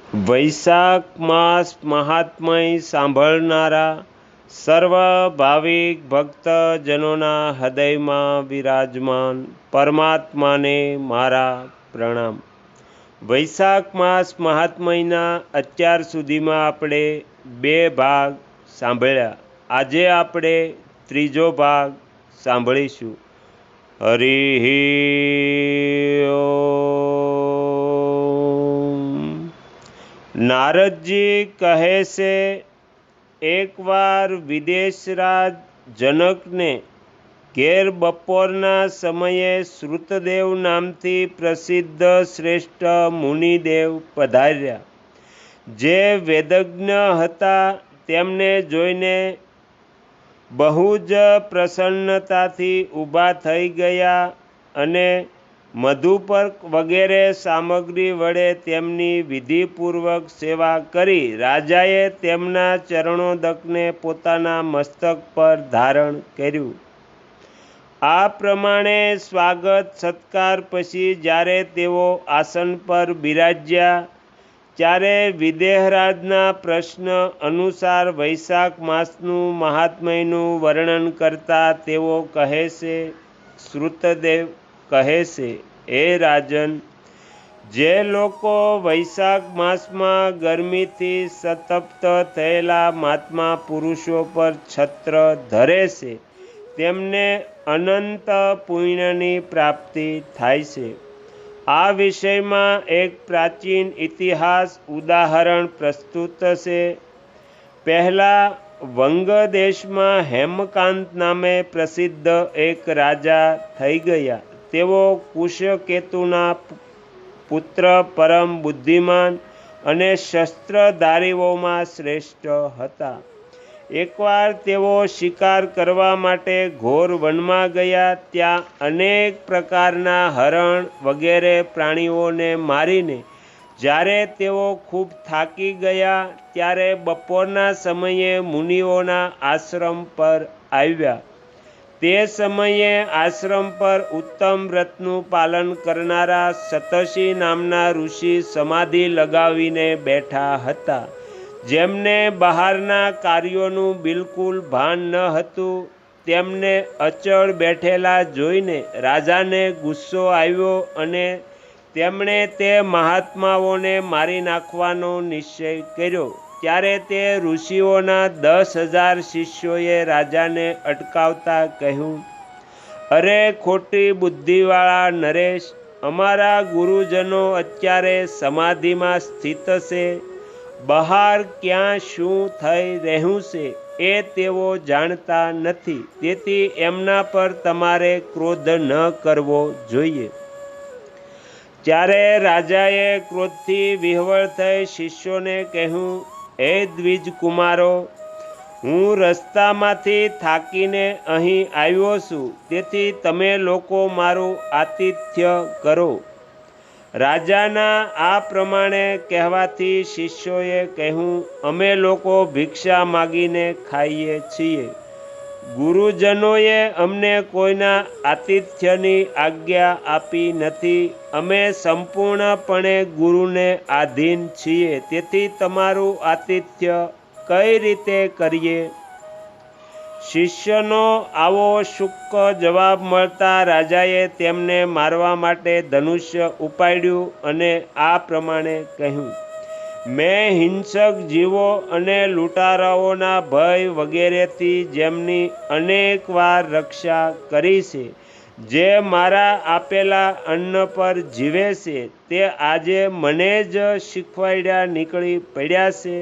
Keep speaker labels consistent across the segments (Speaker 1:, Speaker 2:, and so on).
Speaker 1: વૈશાખ માસ મહાત્મય સાંભળનારા સર્વ ભાવિક ભક્તજનોના હૃદયમાં વિરાજમાન પરમાત્માને મારા પ્રણામ। વૈશાખ માસ મહાત્મયના અત્યાર સુધીમાં આપણે 2 ભાગ સાંભળ્યા। આજે આપણે ત્રીજો ભાગ સાંભળીશું। હરિ ઓમ। નારદજી કહે છે, એકવાર વિદેશરાજ જનકને ઘેર બપોરના સમયે શ્રુતદેવ નામથી પ્રસિદ્ધ શ્રેષ્ઠ મુનિદેવ પધાર્યા, જે વેદજ્ઞ હતા। તેમને જોઈને બહુ જ પ્રસન્નતાથી ઊભા થઈ ગયા અને મધુપર્ક વગેરે સામગ્રી વડે તેમની વિધિપૂર્વક સેવા કરી રાજાએ તેમના ચરણોદકને પોતાના મસ્તક પર ધારણ કર્યું। આ પ્રમાણે સ્વાગત સત્કાર પછી જ્યારે તેઓ આસન પર બિરાજ્યા, ત્યારે વિદેહરાજના પ્રશ્ન અનુસાર વૈશાખ માસનું મહાત્મ્યનું વર્ણન કરતા તેઓ કહે છે, શ્રુતદેવ કહે છે, હે રાજન, જે લોકો વૈશાખ માસમાં ગરમીથી સંતપ્ત થયેલા મહાત્મા પુરુષો પર છત્ર ધરે છે, તેમને અનંત પુણ્યની પ્રાપ્તિ થાય છે। આ વિષયમાં એક પ્રાચીન ઇતિહાસ ઉદાહરણ પ્રસ્તુત છે। પહેલાં વંગ દેશમાં હેમકાંત નામે પ્રસિદ્ધ એક રાજા થઈ ગયા। તેઓ કુશકેતુના પુત્ર, પરમ બુદ્ધિમાન અને શસ્ત્રધારીઓમાં શ્રેષ્ઠ હતા। એકવાર તેઓ શિકાર કરવા માટે ઘોર વનમાં ગયા। ત્યાં અનેક પ્રકારના હરણ વગેરે પ્રાણીઓને મારીને જ્યારે તેઓ ખૂબ થાકી ગયા, ત્યારે બપોરના સમયે મુનિઓના આશ્રમ પર આવ્યા। તે સમયે આશ્રમ પર ઉત્તમ વ્રતનું પાલન કરનારા સતશી નામના ઋષિ સમાધિ લગાવીને બેઠા હતા, જેમને બહારના કાર્યોનું બિલકુલ ભાન ન હતું। તેમને અચળ બેઠેલા જોઈને રાજાને ગુસ્સો આવ્યો અને તેમણે તે મહાત્માઓને મારી નાખવાનો નિશ્ચય કર્યો। ત્યારે તે ઋષિઓના 10,000 શિષ્યોએ રાજાને અટકાવતા કહ્યું, અરે ખોટી બુદ્ધિવાળા નરેશ, અમારા ગુરુજનો અત્યારે સમાધિમાં સ્થિત છે। બહાર ક્યાં શું થઈ રહ્યું છે એ તેઓ જાણતા નથી, તેથી એમના પર તમારે ક્રોધ ન કરવો જોઈએ। ત્યારે રાજાએ ક્રોધથી વિહ્વળ થઈ શિષ્યોને કહ્યું, હે દ્વિજકુમારો, હું રસ્તામાંથી થાકીને અહીં આવ્યો છું, તેથી તમે લોકો મારું આતિથ્ય કરો। રાજાના આ પ્રમાણે કહેવાથી શિષ્યોએ કહ્યું, અમે લોકો ભિક્ષા માગીને ખાઈએ છીએ। ગુરુજનોએ અમને કોઈના આતિથ્યની આજ્ઞા આપી નથી। અમે સંપૂર્ણપણે ગુરુને આધીન છીએ, તેથી તમારું આતિથ્ય કઈ રીતે કરીએ? શિષ્યનો આવો શુષ્ક જવાબ મળતા રાજાએ તેમને મારવા માટે ધનુષ્ય ઉપાડ્યું અને આ પ્રમાણે કહ્યું, મેં હિંસક જીવો અને લૂંટારાઓના ભય વગેરેથી જેમની અનેક વાર રક્ષા કરી છે, જે મારા આપેલા અન્ન પર જીવે છે, તે આજે મને જ શીખવાડ્યા નીકળી પડ્યા છે।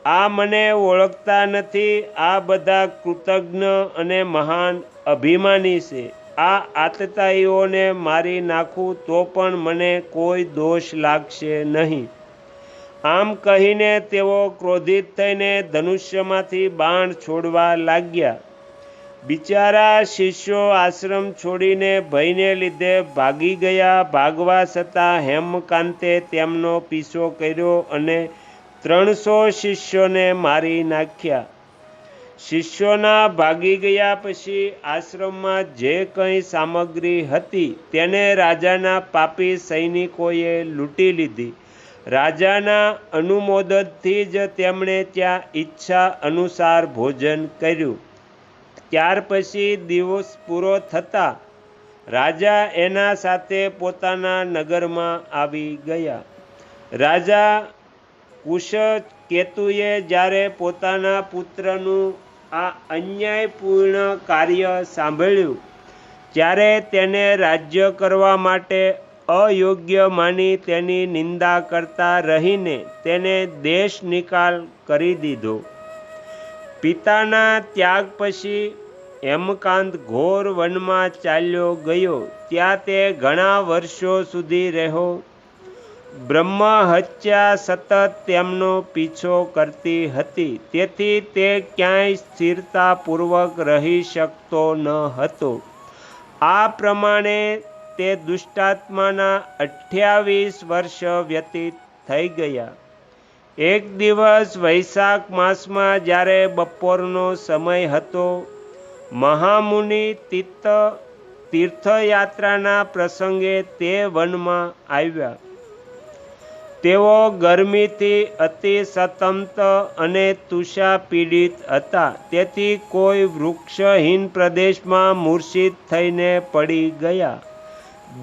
Speaker 1: આ મને ઓળખતા નથી। આ બધા કૃતજ્ઞ અને મહાન અભિમાની છે। આ આતતાઈઓને મારી નાખું તો પણ મને કોઈ દોષ લાગશે નહીં। આમ કહીને તેઓ ક્રોધિત થઈને ધનુષ્યમાંથી બાણ છોડવા લાગ્યા। બિચારા શિષ્યો આશ્રમ છોડીને ભયને લીધે ભાગી ગયા। ભાગવા છતાં હેમકાંતે તેમનો પીછો કર્યો અને 300 શિષ્યોને મારી નાખ્યા। શિષ્યોના ભાગી ગયા પછી આશ્રમમાં જે કંઈ સામગ્રી હતી તેને રાજાના પાપી સૈનિકોએ લૂંટી લીધી। રાજાના અનુમોદનથી જ તેમણે ત્યાં ઈચ્છા અનુસાર ભોજન કર્યું. ત્યાર પછી દિવસ પૂરો થતાં રાજા એના સાથે પોતાના નગરમાં આવી ગયા. રાજા કુશકેતુએ જ્યારે પોતાના પુત્રનું આ અન્યાયપૂર્ણ કાર્ય સાંભળ્યું ત્યારે તેને રાજ્ય કરવા માટે અયોગ્ય માની તેની નિંદા કરતા રહીને તેને દેશ નિકાલ કરી દીધો. પિતાના ત્યાગ પછી હેમકાંત ઘોર વનમાં ચાલ્યો ગયો. ત્યાં તે ઘણા વર્ષો સુધી રહ્યો. બ્રહ્મહત્યા સતત તેમનો પીછો કરતી હતી, તેથી તે ક્યાંય સ્થિરતાપૂર્વક રહી શકતો ન હતો. આ પ્રમાણે તે દુષ્ટાત્માના 28 વર્ષ વ્યતીત થઈ ગયા. એક દિવસ વૈશાખ માસમાં જ્યારે બપોરનો સમય હતો, મહામુનિ તીર્થયાત્રાના પ્રસંગે તે વનમાં આવ્યા. તેઓ ગરમીથી અતિ સંતપ્ત અને તૃષાપીડિત હતા, તેથી કોઈ વૃક્ષહીન પ્રદેશમાં મૂર્છિત થઈને પડી ગયા.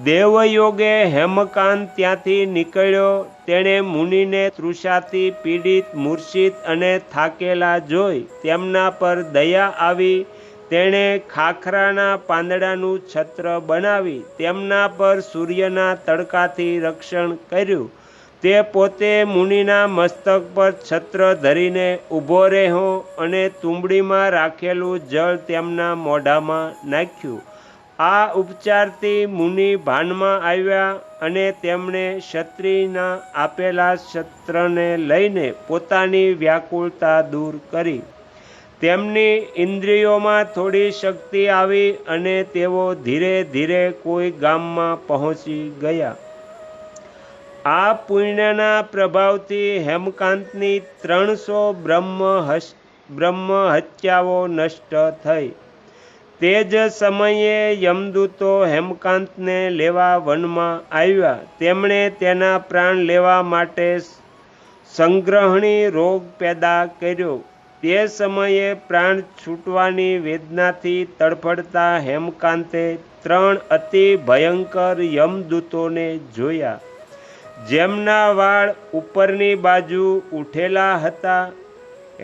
Speaker 1: દેવયોગે હેમકાંત ત્યાંથી નીકળ્યો. તેણે મુનિને તૃષાથી પીડિત, મૂર્છિત અને થાકેલા જોઈ તેમના પર દયા આવી. તેણે ખાખરાના પાંદડાનું છત્ર બનાવી તેમના પર સૂર્યના તડકાથી રક્ષણ કર્યું. તે પોતે મુનિના મસ્તક પર છત્ર ધરીને ઊભો રહ્યો અને તુંબડીમાં રાખેલું જળ તેમના મોઢામાં નાખ્યું. આ ઉપચારથી મુનિ ભાનમાં આવ્યા અને તેમણે ક્ષત્રિયના આપેલા છત્રને લઈને પોતાની વ્યાકુળતા દૂર કરી. તેમની ઇન્દ્રિયોમાં થોડી શક્તિ આવી અને તેઓ ધીરે ધીરે કોઈ ગામમાં પહોંચી ગયા. આ પુણ્યના પ્રભાવથી હેમકાંતની 300 બ્રહ્મહત્યાઓ નષ્ટ થઈ. તે જ સમયે યમદૂતો હેમકાંતને લેવા વનમાં આવ્યા. તેમણે તેના પ્રાણ લેવા માટે સંગ્રહણી રોગ પેદા કર્યો. તે સમયે પ્રાણ છૂટવાની વેદનાથી તડફડતા હેમકાંતે 3 અતિ ભયંકર યમદૂતોને જોયા, જેમના વાળ ઉપરની બાજુ ઉઠેલા હતા.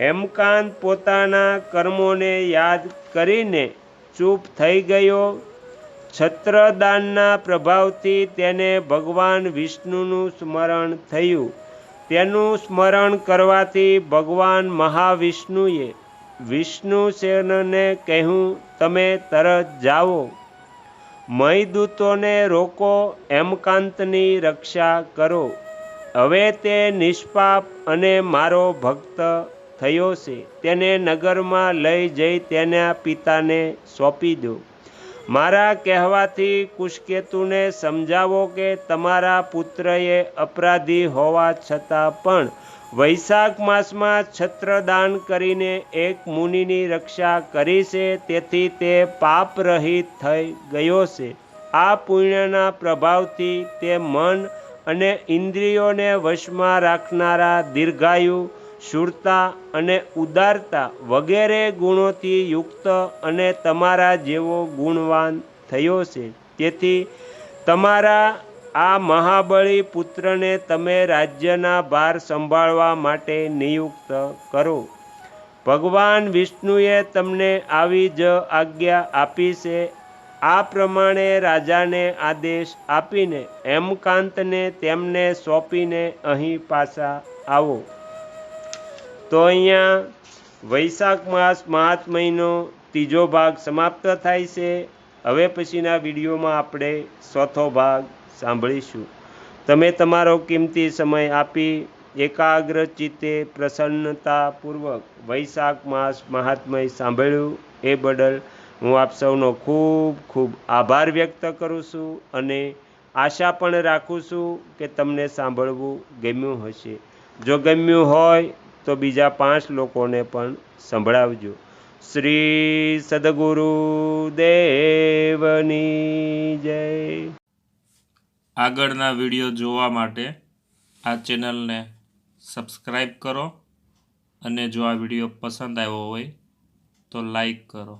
Speaker 1: હેમકાંત પોતાના કર્મોને યાદ કરીને ચૂપ થઈ ગયો. છત્રદાનના પ્રભાવથી તેને ભગવાન વિષ્ણુનું સ્મરણ થયું. તેનું સ્મરણ કરવાથી ભગવાન મહાવિષ્ણુએ વિષ્ણુસેનને કહ્યું, તમે તરત જાઓ, મયદૂતોને રોકો, હેમકાંતની રક્ષા કરો. હવે તે નિષ્પાપ અને મારો ભક્ત થયો છે. તેને નગરમાં લઈ જઈ તેના પિતાને સોંપી દો. મારા કહેવાથી કુશકેતુને સમજાવો કે તમારા પુત્રએ અપરાધી હોવા છતાં પણ વૈશાખ માસમાં છત્રદાન કરીને એક મુનિની રક્ષા કરી છે, તેથી તે પાપરહિત થઈ ગયો છે. આ પુણ્યના પ્રભાવથી તે મન અને ઇન્દ્રિયોને વશમાં રાખનારા દીર્ઘાયુ, શૂરતા અને ઉદારતા વગેરે ગુણોથી યુક્ત અને તમારા જેવો ગુણવાન થયો છે. તેથી તમારા આ મહાબળી પુત્રને તમે રાજ્યના ભાર સંભાળવા માટે નિયુક્ત કરો. ભગવાન વિષ્ણુએ તમને આવી જ આજ્ઞા આપી છે. આ પ્રમાણે રાજાને આદેશ આપીને હેમકાંતને તેમને સોંપીને અહીં પાછા આવો. તો અહીંયા વૈશાખ માસ મહાત્મ્યનો 3જો ભાગ સમાપ્ત થાય છે. હવે પછીના વિડીયોમાં આપણે 4થો ભાગ સાંભળીશું. તમે તમારો કિંમતી સમય આપી એકાગ્ર ચિત્તે પ્રસન્નતાપૂર્વક વૈશાખ માસ મહાત્મ્ય સાંભળ્યું એ બદલ હું આપ સૌનો ખૂબ ખૂબ આભાર વ્યક્ત કરું છું અને આશા પણ રાખું છું કે તમને સાંભળવું ગમ્યું હશે. જો ગમ્યું હોય તો બીજા 5 લોકોને પણ સંભળાવજો. શ્રી સદગુરુદેવની જય.
Speaker 2: આગળના વિડીયો જોવા માટે આ ચેનલને સબસ્ક્રાઈબ કરો અને જો આ વિડીયો પસંદ આવ્યો હોય તો લાઈક કરો.